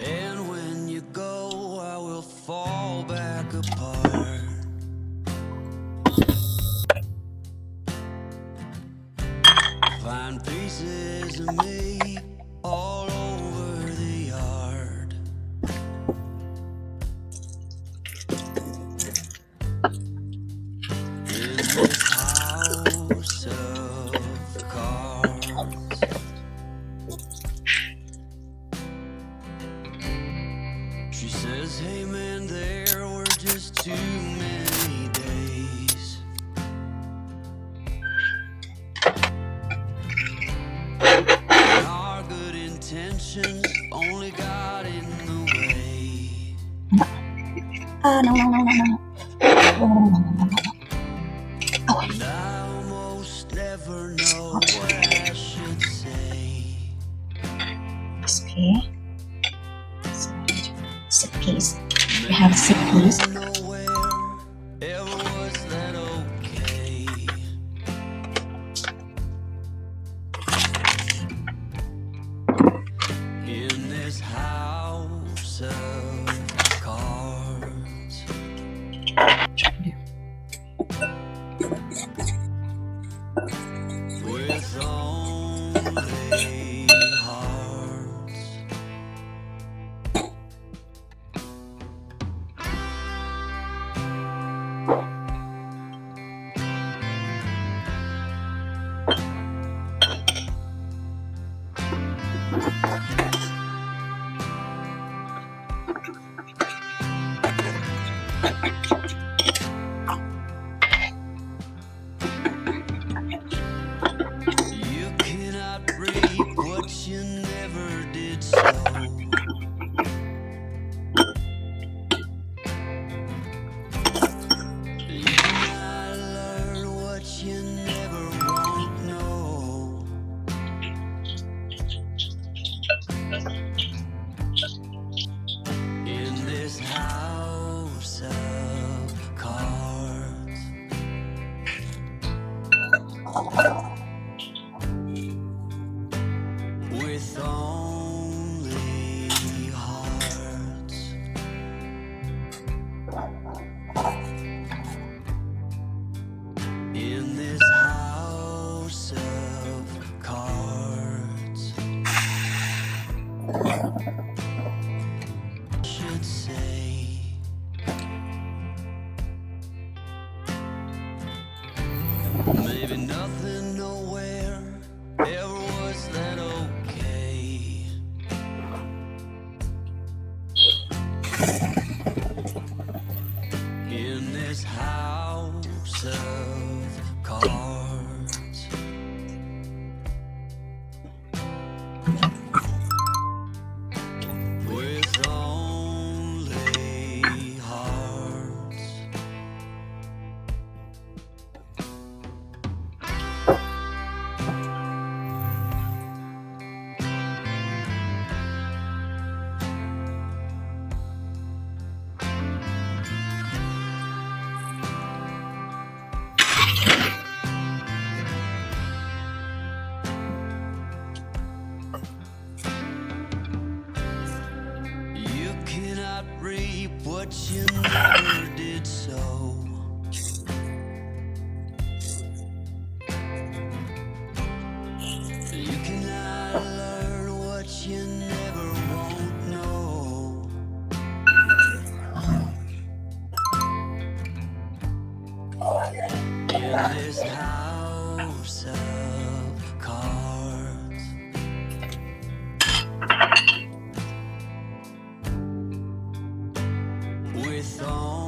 And when you go, I will fall back apart. Find pieces of me all over the yard. In this house of cards. She says, hey man, there were just too many days. And our good intentions only got in the way. No. And I almost never know what I should say. Okay. So, sick piece. We have a sick piece. Nowhere ever was that okay. In this house of cards. With only hearts. You cannot reap what you never did sow. You cannot learn what you never won't know. In this house of cards. With only hearts. In this house of cards. Should say. Maybe nothing nowhere ever was that okay. In this house of cards. With only hearts. You cannot reap what you never did sow. You cannot learn what you never won't know. In this house of cards. With all